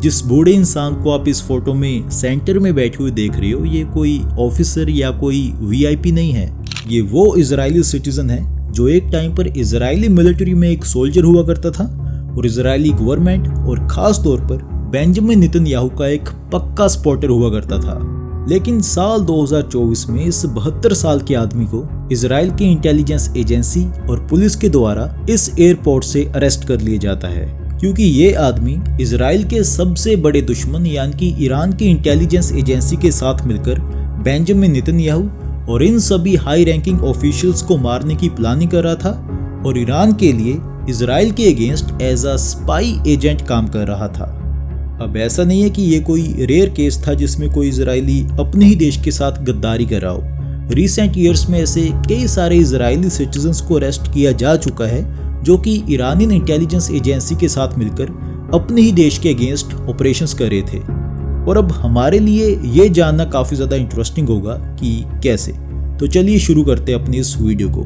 जिस बूढ़े इंसान को आप इस फोटो में सेंटर में बैठे हुए देख रहे हो, ये कोई ऑफिसर या कोई वीआईपी नहीं है। ये वो इजरायली सिटीजन है जो एक टाइम पर इजरायली मिलिट्री में एक सोल्जर हुआ करता था और इजरायली गवर्नमेंट और खास तौर पर बेंजामिन नेतन्याहू का एक पक्का सपोर्टर हुआ करता था। लेकिन साल 2024 में इस 72 साल के आदमी को इजराइल की इंटेलिजेंस एजेंसी और पुलिस के द्वारा इस एयरपोर्ट से अरेस्ट कर लिया जाता है, क्योंकि ये आदमी इजराइल के सबसे बड़े दुश्मन यानी कि ईरान की इंटेलिजेंस एजेंसी के साथ मिलकर बेंजामिन नेतन्याहू और इन सभी हाई रैंकिंग ऑफिशियल्स को मारने की प्लानिंग कर रहा था और ईरान के लिए इजराइल के against as a spy agent काम कर रहा था। अब ऐसा नहीं है कि ये कोई रेयर केस था जिसमें कोई इजरायली अपने ही देश के साथ गद्दारी कर रहा हो। रिसेंट ईयर्स में ऐसे कई सारे इजरायली सिटीजन्स को अरेस्ट किया जा चुका है जो कि ईरानियन इंटेलिजेंस एजेंसी के साथ मिलकर अपने ही देश के अगेंस्ट ऑपरेशंस कर रहे थे। और अब हमारे लिए ये जानना काफ़ी ज़्यादा इंटरेस्टिंग होगा कि कैसे। तो चलिए शुरू करते हैं अपनी इस वीडियो को।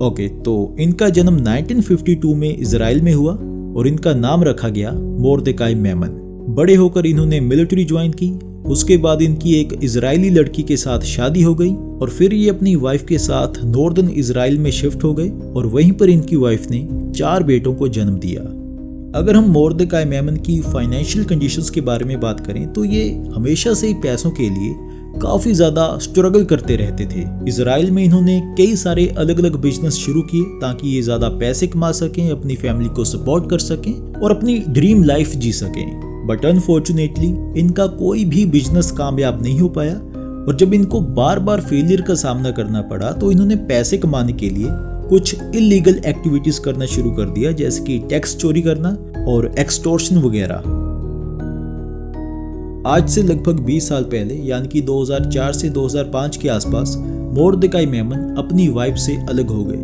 ओके, तो इनका जन्म 1952 में इजराइल में हुआ और इनका नाम रखा गया मोर्देकाई मेमन। बड़े होकर इन्होंने मिलिट्री ज्वाइन की। उसके बाद इनकी एक इजरायली लड़की के साथ शादी हो गई और फिर ये अपनी वाइफ के साथ नॉर्दर्न इजराइल में शिफ्ट हो गए और वहीं पर इनकी वाइफ ने 4 बेटों को जन्म दिया। अगर हम मोर्देकाई मेमन की फाइनेंशियल कंडीशंस के बारे में बात करें तो ये हमेशा से ही पैसों के लिए काफी ज्यादा स्ट्रगल करते रहते थे। इजराइल में इन्होंने कई सारे अलग अलग बिजनेस शुरू किए ताकि ये ज्यादा पैसे कमा सकें, अपनी फैमिली को सपोर्ट कर सकें और अपनी ड्रीम लाइफ जी सकें। बट अनफॉर्चुनेटली इनका कोई भी बिजनेस कामयाब नहीं हो पाया और जब इनको बार बार फेलियर का सामना करना पड़ा तो इन्होंने पैसे कमाने के लिए कुछ इलीगल एक्टिविटीज करना शुरू कर दिया, जैसे कि टैक्स चोरी करना और एक्सटॉर्शन वगैरह। आज से लगभग 20 साल पहले यानी कि 2004 से 2005 के आसपास मोर्देकाई मेमन अपनी वाइफ से अलग हो गए।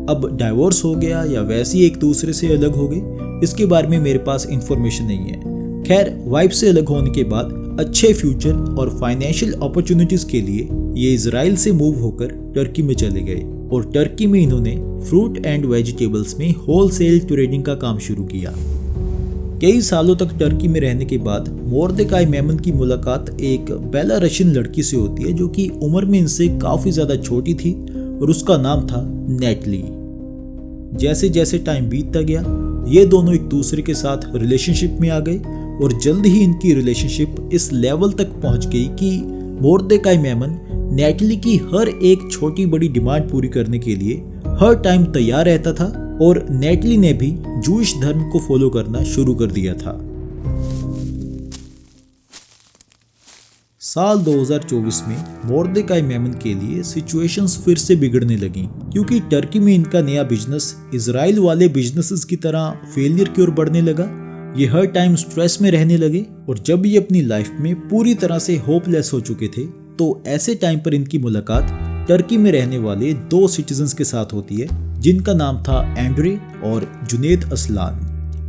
अब डाइवोर्स हो गया या वैसे ही एक दूसरे से अलग हो गए, इसके बारे में मेरे पास इंफॉर्मेशन नहीं है। खैर, वाइफ से अलग होने के बाद अच्छे फ्यूचर और फाइनेंशियल अपॉर्चुनिटीज के लिए ये इजराइल से मूव होकर टर्की में चले गए और टर्की में इन्होंने फ्रूट एंड वेजिटेबल्स में होलसेल ट्रेडिंग का काम शुरू किया। कई सालों तक टर्की में रहने के बाद मोर्देकाई मेमन की मुलाकात एक बेलारशियन लड़की से होती है जो कि उम्र में इनसे काफी ज्यादा छोटी थी और उसका नाम था नेटली। जैसे जैसे टाइम बीतता गया ये दोनों एक दूसरे के साथ रिलेशनशिप में आ गए और जल्द ही इनकी रिलेशनशिप इस लेवल तक पहुंच गई कि मोर्देकाई मेमन नेटली की हर एक छोटी बड़ी डिमांड पूरी करने के लिए हर टाइम तैयार रहता था और नेटली ने भी जूइश धर्म को फॉलो करना शुरू कर दिया था। साल 2024 में मोर्देकाई मेमन के लिए सिचुएशंस फिर से बिगड़ने लगी क्योंकि टर्की में इनका नया बिजनेस इजराइल वाले बिजनेसेस की तरह फेलियर की ओर बढ़ने लगा। ये हर टाइम स्ट्रेस में रहने लगे और जब ये अपनी लाइफ में पूरी तरह से होपलेस हो चुके थे तो ऐसे टाइम पर इनकी मुलाकात टर्की में रहने वाले 2 सिटीजन्स के साथ होती है जिनका नाम था एंड्रे और जुनेद असलान।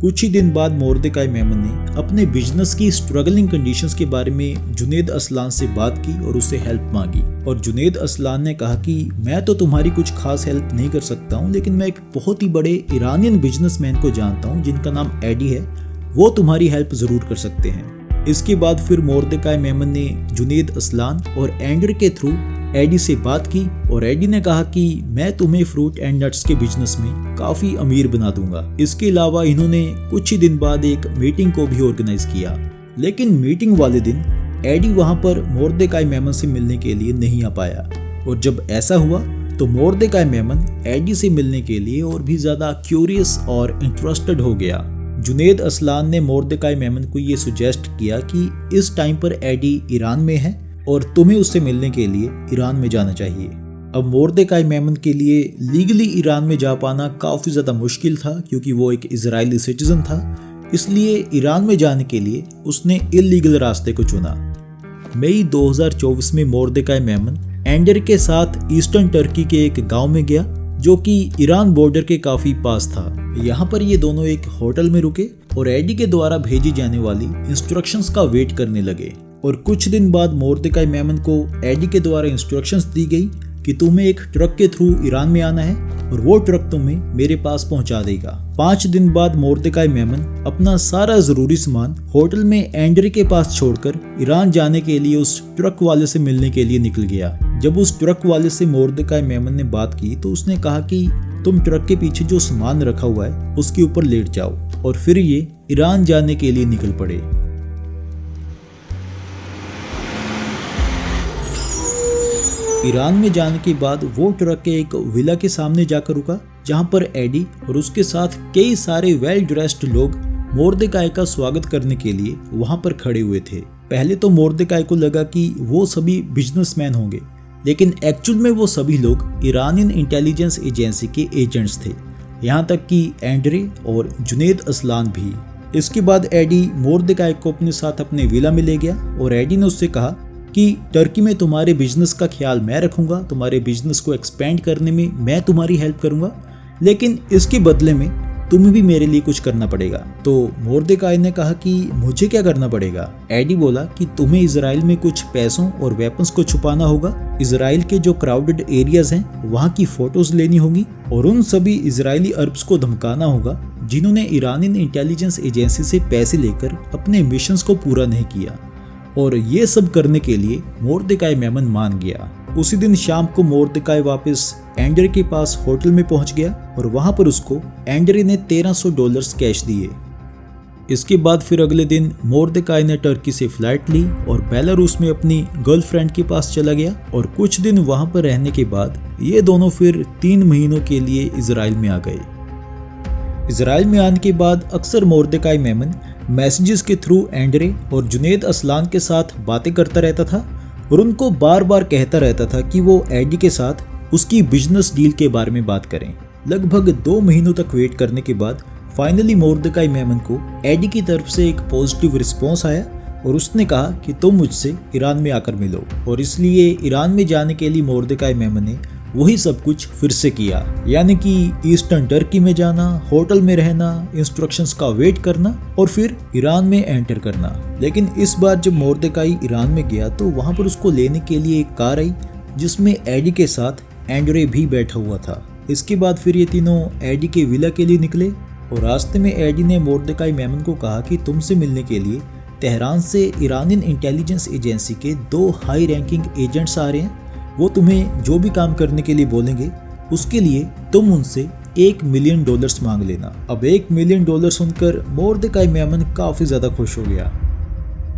कुछ ही दिन बाद मोर्देकाई मेमन ने अपने बिजनेस की स्ट्रगलिंग कंडीशंस के बारे में जुनेद असलान से बात की और उससे हेल्प मांगी और जुनेद असलान ने कहा कि मैं तो तुम्हारी कुछ खास हेल्प नहीं कर सकता हूँ, लेकिन मैं एक बहुत ही बड़े ईरानियन बिजनेसमैन को जानता हूँ जिनका नाम एडी है, वो तुम्हारी हेल्प जरूर कर सकते हैं। इसके बाद फिर मोर्देकाई मेमन ने जुनेद असलान और एंड्रे के थ्रू एडी से बात की और एडी ने कहा कि मैं तुम्हें फ्रूट एंड नट्स के बिजनेस में काफी अमीर बना दूंगा। इसके अलावा इन्होंने कुछ ही दिन बाद एक मीटिंग को भी ऑर्गेनाइज किया, लेकिन मीटिंग वाले दिन एडी वहां पर मोर्देकाई मेमन से मिलने के लिए नहीं आ पाया और जब ऐसा हुआ तो मोर्देकाई मेमन एडी से मिलने के लिए और भी ज्यादा क्यूरियस और इंटरेस्टेड हो गया। जुनेद असलान ने मोर्देकाई मेमन को ये सुजेस्ट किया कि इस टाइम पर एडी ईरान में है और तुम्हें उससे मिलने के लिए ईरान में जाना चाहिए। अब मोर्देकाई मेमन के लिए लीगली ईरान में जा पाना काफ़ी ज़्यादा मुश्किल था क्योंकि वो एक इजरायली सिटीजन था, इसलिए ईरान में जाने के लिए उसने इलीगल रास्ते को चुना। मई 2024 में मोर्देकाई मेमन एंडर के साथ ईस्टर्न टर्की के एक गांव में गया जो कि ईरान बॉर्डर के काफ़ी पास था। यहाँ पर ये दोनों एक होटल में रुके और एडी के द्वारा भेजी जाने वाली इंस्ट्रक्शंस का वेट करने लगे और कुछ दिन बाद मोर्देकाई मेमन को एडी के द्वारा इंस्ट्रक्शंस दी गई कि तुम्हें एक ट्रक के थ्रू ईरान में आना है और वो ट्रक तुम्हें मेरे पास पहुंचा देगा। 5 दिन बाद मोर्देकाई मेमन अपना सारा जरूरी सामान होटल में एंड्रे के पास छोड़कर ईरान जाने के लिए उस ट्रक वाले से मिलने के लिए निकल गया। जब उस ट्रक वाले से मोर्देकाई मेमन ने बात की तो उसने कहा कि तुम ट्रक के पीछे जो सामान रखा हुआ है उसके ऊपर लेट जाओ, और फिर ये ईरान जाने के लिए निकल पड़े। ईरान में जाने के बाद वो ट्रक के एक विला के सामने जाकर रुका, जहां पर एडी और उसके साथ कई सारे वेल ड्रेस्ड लोग मोर्देकाई का स्वागत करने के लिए वहां पर खड़े हुए थे। पहले तो मोर्देकाई को लगा कि वो सभी बिजनेसमैन होंगे, लेकिन एक्चुअल में वो सभी लोग ईरानियन इंटेलिजेंस एजेंसी के एजेंट्स थे, यहाँ तक कि एंड्रे और जुनेद असलान भी। इसके बाद एडी मोर्देकाई को अपने साथ अपने विला में ले गया और एडी ने उससे कहा कि टर्की में तुम्हारे बिजनेस का ख्याल मैं रखूंगा, तुम्हारे बिजनेस को एक्सपेंड करने में मैं तुम्हारी हेल्प करूंगा, लेकिन इसके बदले में तुम्हें भी मेरे लिए कुछ करना पड़ेगा। तो मोर्देकाई ने कहा कि मुझे क्या करना पड़ेगा? एडी बोला कि तुम्हें इजराइल में कुछ पैसों और वेपन्स को छुपाना होगा, इजराइल के जो क्राउडेड एरियाज हैं वहाँ की फोटोज लेनी होगी और उन सभी इजरायली अरब्स को धमकाना होगा जिन्होंने ईरानियन इंटेलिजेंस एजेंसी से पैसे लेकर अपने मिशंस को पूरा नहीं किया। और ये सब करने के लिए मोर्देकाई मेमन मान गया। उसी दिन शाम को मोर्देकाई वापस एंड्रे के पास होटल में पहुंच गया और वहां पर उसको एंड्रे ने $1300 कैश दिए। इसके बाद फिर अगले दिन मोर्देकाई ने टर्की से फ्लाइट ली और बेलारूस में अपनी गर्लफ्रेंड के पास चला गया और कुछ दिन वहां पर रहने के बाद ये दोनों फिर 3 महीनों के लिए इजराइल में आ गए। इजराइल में आने के बाद अक्सर मोर्देकाई मेमन मैसेजेस के थ्रू एंड्रे और जुनेद असलान के साथ बातें करता रहता था और उनको बार बार कहता रहता था कि वो एडी के साथ उसकी बिजनेस डील के बारे में बात करें। लगभग 2 महीनों तक वेट करने के बाद फाइनली मोर्देकाई मेमन को एडी की तरफ से एक पॉजिटिव रिस्पॉन्स आया और उसने कहा कि तुम मुझसे ईरान में आकर मिलो, और इसलिए ईरान में जाने के लिए मोर्देकाई मेमन ने वही सब कुछ फिर से किया, यानी कि ईस्टर्न टर्की में जाना, होटल में रहना, इंस्ट्रक्शंस का वेट करना और फिर ईरान में एंटर करना। लेकिन इस बार जब मोर्देकाई ईरान में गया तो वहां पर उसको लेने के लिए एक कार आई जिसमें एडी के साथ एंड्रे भी बैठा हुआ था। इसके बाद फिर ये तीनों एडी के विला के लिए निकले और रास्ते में एडी ने मोर्देकाई मेमन को कहा कि तुमसे मिलने के लिए तेहरान से ईरानियन इंटेलिजेंस एजेंसी के 2 हाई रैंकिंग एजेंट्स आ रहे हैं, वो तुम्हें जो भी काम करने के लिए बोलेंगे उसके लिए तुम उनसे $1 मिलियन मांग लेना। अब $1 मिलियन सुनकर मोर्देकाई मेमन काफी ज्यादा खुश हो गया।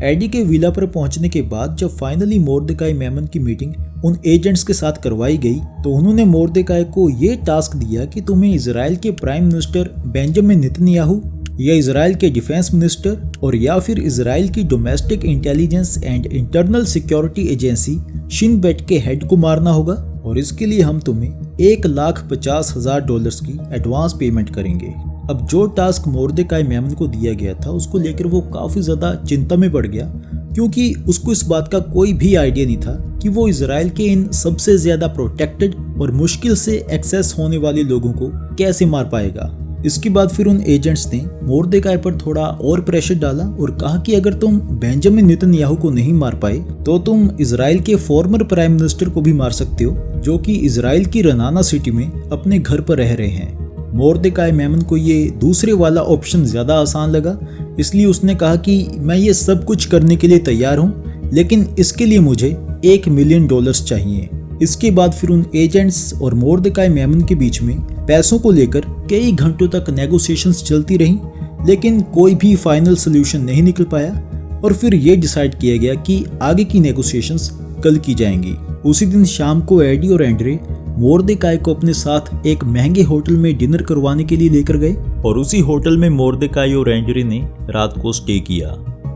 एडी के विला पर पहुंचने के बाद जब फाइनली मोर्देकाई मेमन की मीटिंग उन एजेंट्स के साथ करवाई गई तो उन्होंने मोर्देकाई को ये टास्क दिया कि तुम्हें इजराइल के प्राइम मिनिस्टर बेंजामिन नेतन्याहू या इजराइल के डिफेंस मिनिस्टर और या फिर इजराइल की domestic intelligence and internal security agency Shin Bet के हेड को मारना होगा, और इसके लिए हम तुम्हें $1,50,000 की एडवांस पेमेंट करेंगे। अब जो टास्क मोर्देकाई मेमन को दिया गया था उसको लेकर वो काफी ज्यादा चिंता में पड़ गया, क्योंकि उसको इस बात का कोई भी आइडिया नहीं था कि वो इजराइल के इन सबसे ज्यादा प्रोटेक्टेड और मुश्किल से एक्सेस होने वाले लोगों को कैसे मार पाएगा। इसके बाद फिर उन एजेंट्स ने मोर्देकाई पर थोड़ा और प्रेशर डाला और कहा कि अगर तुम बेंजामिन नेतन्याहू को नहीं मार पाए तो तुम इजराइल के फॉर्मर प्राइम मिनिस्टर को भी मार सकते हो, जो कि इजराइल की रनाना सिटी में अपने घर पर रह रहे हैं। मोर्देकाई मेमन को ये दूसरे वाला ऑप्शन ज्यादा आसान लगा, इसलिए उसने कहा कि मैं ये सब कुछ करने के लिए तैयार हूँ, लेकिन इसके लिए मुझे $1 मिलियन चाहिए। इसके बाद फिर उन एजेंट्स और मोर्देकाई मेमन के बीच में पैसों को लेकर कई घंटों तक नेगोशिएशंस चलती रहीं, लेकिन कोई भी फाइनल सोल्यूशन नहीं निकल पाया और फिर ये डिसाइड किया गया कि आगे की नेगोशिएशंस कल की जाएंगी। उसी दिन शाम को एडी और एंड्रे मोर्देकाई को अपने साथ एक महंगे होटल में डिनर करवाने के लिए लेकर गए और उसी होटल में मोर्देकाई और एंड्रे ने रात को स्टे किया।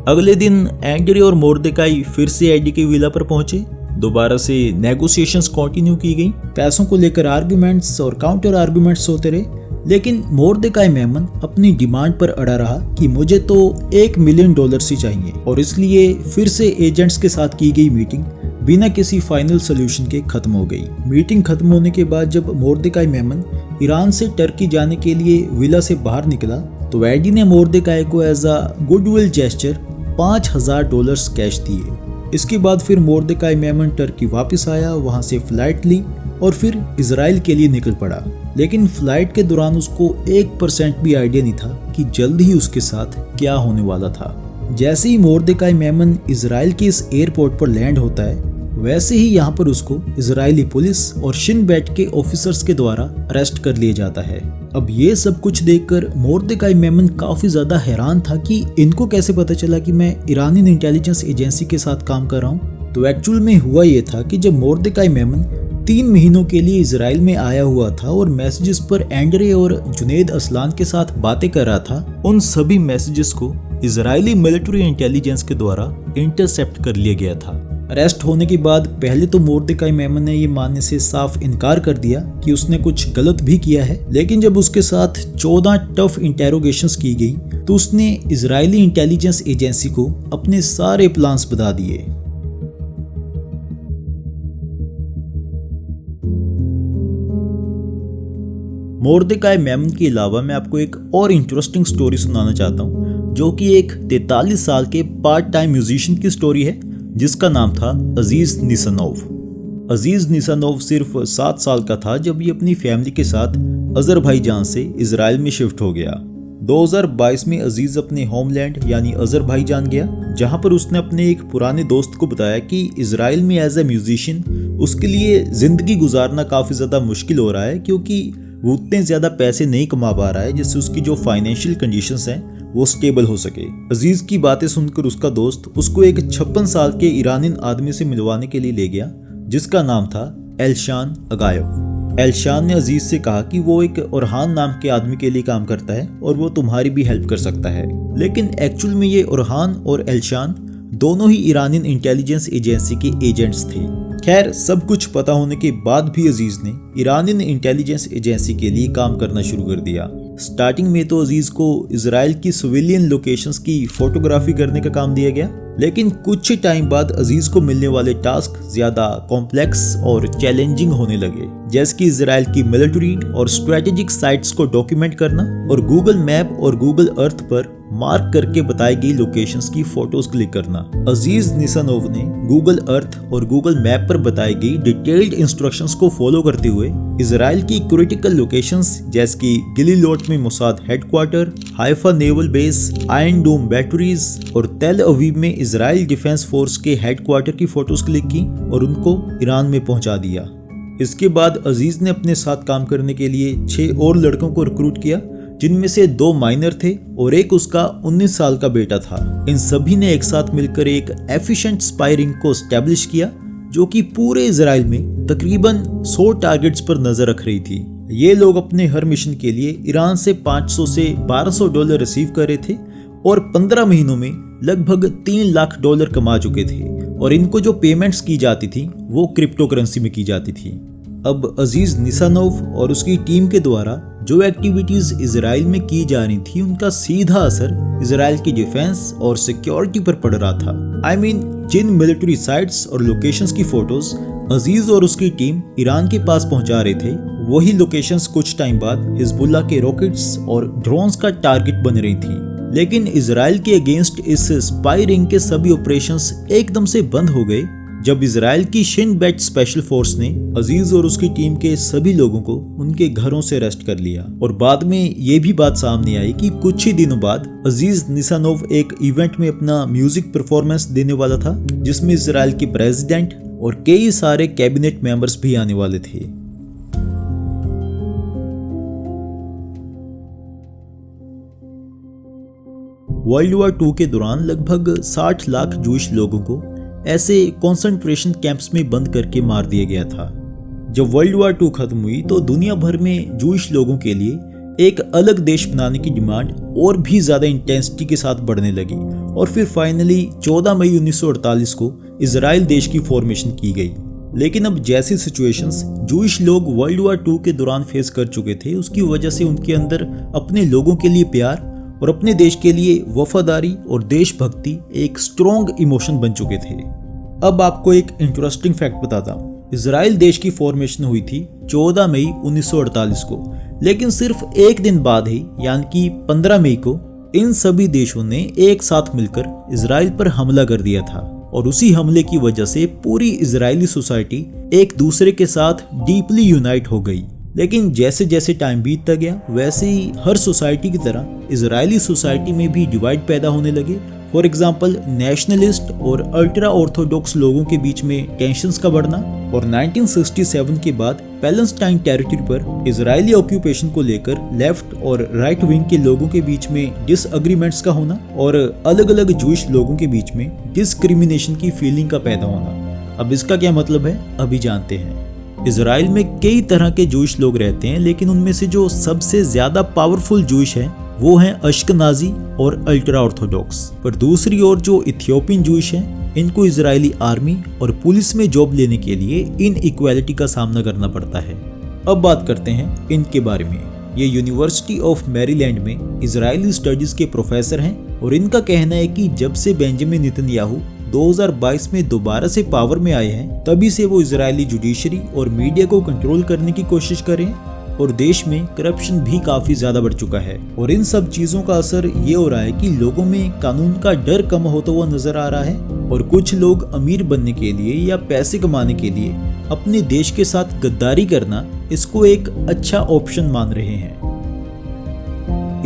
अगले दिन एंड्रे और मोर्देकाई फिर से एडी के विला पर पहुंचे। दोबारा से नेगोशिएशंस कंटिन्यू की गई। पैसों को लेकर आर्गुमेंट्स और काउंटर आर्गुमेंट्स होते रहे, लेकिन मोर्देकाई मेमन अपनी डिमांड पर अड़ा रहा कि मुझे तो $1 मिलियन ही चाहिए, और इसलिए फिर से एजेंट्स के साथ की गई मीटिंग बिना किसी फाइनल सोल्यूशन के खत्म हो गई। मीटिंग खत्म होने के बाद जब मोर्देकाई मेमन ईरान से टर्की जाने के लिए विला से बाहर निकला तो एडी ने मोर्देकाई को as a goodwill gesture $5,000 cash दिए। इसके बाद फिर मोर्देकाई मेमन टर्की वापस आया, वहां से फ्लाइट ली और फिर इजराइल के लिए निकल पड़ा। लेकिन फ्लाइट के दौरान उसको 1% भी आइडिया नहीं था कि जल्द ही उसके साथ क्या होने वाला था। जैसे ही मोर्देकाई मेमन इजराइल के इस एयरपोर्ट पर लैंड होता है, वैसे ही यहाँ पर उसको इजरायली पुलिस और शिन बेट के ऑफिसर्स के द्वारा अरेस्ट कर लिया जाता है। अब ये सब कुछ देखकर मोर्देकाई मेमन काफी ज्यादा हैरान था कि इनको कैसे पता चला कि मैं ईरानी इंटेलिजेंस एजेंसी के साथ काम कर रहा हूँ। तो एक्चुअल में हुआ ये था कि जब मोर्देकाई मेमन 3 महीनों के लिए इजराइल में आया हुआ था और मैसेजेस पर एंड्रे और जुनेद असलान के साथ बातें कर रहा था, उन सभी मैसेजेस को इजरायली मिलिट्री इंटेलिजेंस के द्वारा इंटरसेप्ट कर लिया गया था। अरेस्ट होने के बाद पहले तो मोर्देकाई मेमन ने ये मानने से साफ इनकार कर दिया कि उसने कुछ गलत भी किया है, लेकिन जब उसके साथ 14 टफ इंटेरोगेशंस की गई तो उसने इजरायली इंटेलिजेंस एजेंसी को अपने सारे प्लान्स बता दिए। मोर्देकाई मेमन के अलावा मैं आपको एक और इंटरेस्टिंग स्टोरी सुनाना चाहता हूँ, जो कि एक 43 साल के पार्ट टाइम म्यूजिशियन की स्टोरी है जिसका नाम था अजीज निसानोव। अजीज निसानोव सिर्फ 7 साल का था जब ये अपनी फैमिली के साथ अजरबैजान से इजराइल में शिफ्ट हो गया। 2022 में अजीज अपने होमलैंड यानी अजरबैजान गया, जहां पर उसने अपने एक पुराने दोस्त को बताया कि इजराइल में एज ए म्यूजिशियन उसके लिए जिंदगी गुजारना काफ़ी ज़्यादा मुश्किल हो रहा है, क्योंकि वो उतने ज़्यादा पैसे नहीं कमा पा रहा है जिससे उसकी जो फाइनेंशियल कंडीशंस हैं वो स्टेबल हो सके। अजीज की बातें सुनकर उसका दोस्त उसको एक 56 साल के ईरानी आदमी से मिलवाने के लिए ले गया, जिसका नाम था एल्शान अगायव। एल्शान ने अजीज से कहा कि वो एक ओरहान नाम के आदमी के लिए काम करता है और वो तुम्हारी भी हेल्प कर सकता है। लेकिन एक्चुअल में ये ओरहान और एल्शान दोनों ही ईरानी इंटेलिजेंस एजेंसी के एजेंट्स थे। खैर, सब कुछ पता होने के बाद भी अजीज ने ईरानी इंटेलिजेंस एजेंसी के लिए काम करना शुरू कर दिया। स्टार्टिंग में तो अजीज को इजराइल की सिविलियन लोकेशंस की फोटोग्राफी करने का काम दिया गया, लेकिन कुछ ही टाइम बाद अजीज को मिलने वाले टास्क ज्यादा कॉम्प्लेक्स और चैलेंजिंग होने लगे, जैसे कि इजराइल की मिलिट्री और स्ट्रेटेजिक साइट्स को डॉक्यूमेंट करना और गूगल मैप और गूगल अर्थ पर मार्क करके बताई गई लोकेशंस की फोटोज क्लिक करना। अजीज निसानोव ने गूगल अर्थ और गूगल मैप पर बताई गई डिटेल्ड इंस्ट्रक्शंस को फॉलो करते हुए इजराइल की क्रिटिकल लोकेशंस जैसे कि गिलीलोट में Mossad headquarters, Haifa naval base, iron dome batteries और तेल अवीव में इजराइल डिफेंस फोर्स के हेडक्वार्टर की फोटोज क्लिक की और उनको ईरान में पहुंचा दिया। इसके बाद अजीज ने अपने साथ काम करने के लिए 6 और लड़कों को रिक्रूट किया, जिनमें से 2 माइनर थे और एक उसका 19 साल का बेटा था। इन सभी ने एक साथ मिलकर एक एफिशिएंट स्पाई रिंग को एस्टैब्लिश किया, जो कि पूरे इजराइल में तकरीबन 100 टारगेट्स पर नजर रख रही थी। ये लोग अपने हर मिशन के लिए ईरान से 500 से 1200 डॉलर रिसीव कर रहे थे और 15 महीनों में लगभग 3 लाख डॉलर कमा चुके थे, और इनको जो पेमेंट्स की जाती थी वो क्रिप्टो करेंसी में की जाती थी। अब अजीज निसानोव और उसकी टीम के द्वारा जो एक्टिविटीज इजराइल में की जा रही थी, उनका सीधा असर इजराइल की डिफेंस और सिक्योरिटी पर पड़ रहा था। I mean, जिन मिलिट्री साइट्स और लोकेशंस की फोटोज अजीज और उसकी टीम ईरान के पास पहुंचा रहे थे, वही लोकेशंस कुछ टाइम बाद हिजबुल्लाह के रॉकेट्स और ड्रोन्स का टारगेट बन रही थी। लेकिन इजराइल के अगेंस्ट इस स्पाई रिंग के सभी ऑपरेशंस एकदम से बंद हो गए जब इजराइल की शिन बेट स्पेशल फोर्स ने अजीज और उसकी टीम के सभी लोगों को उनके घरों से अरेस्ट कर लिया। और बाद में ये भी बात सामने आई कि कुछ ही दिनों बाद अजीज निसानोव एक इवेंट में अपना म्यूजिक परफॉर्मेंस देने वाला था, जिसमें इजराइल के प्रेसिडेंट और कई सारे कैबिनेट मेंबर्स भी आने वाले थे। वर्ल्ड वॉर 2 के दौरान लगभग 60 लाख जूश लोगों को ऐसे कंसंट्रेशन कैंप्स में बंद करके मार दिया गया था। जब वर्ल्ड वॉर 2 खत्म हुई तो दुनिया भर में जूश लोगों के लिए एक अलग देश बनाने की डिमांड और भी ज्यादा इंटेंसिटी के साथ बढ़ने लगी, और फिर फाइनली 14 मई 1948 को इजराइल देश की फॉर्मेशन की गई। लेकिन अब जैसी सिचुएशंस जूश लोग वर्ल्ड वॉर 2 के दौरान फेस कर चुके थे, उसकी वजह से उनके अंदर अपने लोगों के लिए प्यार और अपने देश के लिए वफादारी और देशभक्ति एक स्ट्रॉन्ग इमोशन बन चुके थे। अब आपको एक इंटरेस्टिंग फैक्ट बताता हूँ। इजराइल देश की फॉर्मेशन हुई थी 14 मई 1948 को, लेकिन सिर्फ एक दिन बाद ही यानी कि 15 मई को इन सभी देशों ने एक साथ मिलकर इजराइल पर हमला कर दिया था। और उसी हमले की वजह से पूरी इजरायली सोसाइटी एक दूसरे के साथ डीपली यूनाइट हो गई। लेकिन जैसे जैसे टाइम बीतता गया वैसे ही हर सोसाइटी की तरह इजरायली सोसाइटी में भी डिवाइड पैदा होने लगे। फॉर एग्जाम्पल नेशनलिस्ट और अल्ट्रा ऑर्थोडॉक्स लोगों के बीच में टेंशंस का बढ़ना, और 1967 के बाद पैलेस्टाइन टेरिटरी पर इजरायली ऑक्यूपेशन को लेकर लेफ्ट और राइट विंग के लोगों के बीच में डिसएग्रीमेंट्स का होना, और अलग अलग जूइश लोगों के बीच में डिस्क्रिमिनेशन की फीलिंग का पैदा होना। अब इसका क्या मतलब है अभी जानते हैं। इजराइल में कई तरह के जूइश लोग रहते हैं, लेकिन उनमें से जो सबसे ज्यादा पावरफुल जूइश हैं वो हैं अश्कनाजी और अल्ट्रा ऑर्थोडॉक्स। पर दूसरी ओर जो इथियोपियन जूइश हैं इनको इजरायली आर्मी और पुलिस में जॉब लेने के लिए इनइक्वालिटी का सामना करना पड़ता है। अब बात करते हैं इनके बारे में। ये यूनिवर्सिटी ऑफ मैरीलैंड में इजरायली स्टडीज के प्रोफेसर हैं और इनका कहना है कि जब से बेंजामिन नेतन्याहू 2022 में दोबारा से पावर में आए हैं तभी से वो इजरायली जुडिशरी और मीडिया को कंट्रोल करने की कोशिश कर रहे हैं, और देश में करप्शन भी काफी ज्यादा बढ़ चुका है। और इन सब चीजों का असर ये हो रहा है कि लोगों में कानून का डर कम होता हुआ नजर आ रहा है, और कुछ लोग अमीर बनने के लिए या पैसे कमाने के लिए अपने देश के साथ गद्दारी करना इसको एक अच्छा ऑप्शन मान रहे हैं।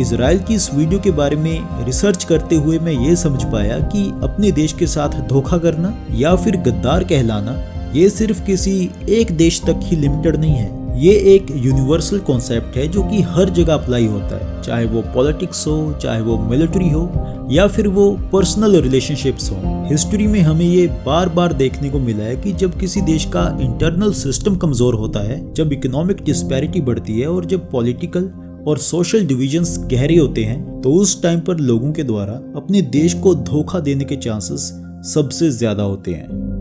इजराइल की इस वीडियो के बारे में रिसर्च करते हुए मैं ये समझ पाया कि अपने देश के साथ धोखा करना या फिर गद्दार कहलाना ये सिर्फ किसी एक देश तक ही लिमिटेड नहीं है। ये एक यूनिवर्सल कॉन्सेप्ट है जो कि हर जगह अप्लाई होता है, चाहे वो पॉलिटिक्स हो, चाहे वो मिलिट्री हो, या फिर वो पर्सनल रिलेशनशिप्स हो। हिस्ट्री में हमें ये बार बार देखने को मिला है कि जब किसी देश का इंटरनल सिस्टम कमजोर होता है, जब इकोनॉमिक डिस्पैरिटी बढ़ती है और जब पॉलिटिकल और सोशल डिविजन्स गहरे होते हैं, तो उस टाइम पर लोगों के द्वारा अपने देश को धोखा देने के चांसेस सबसे ज्यादा होते हैं।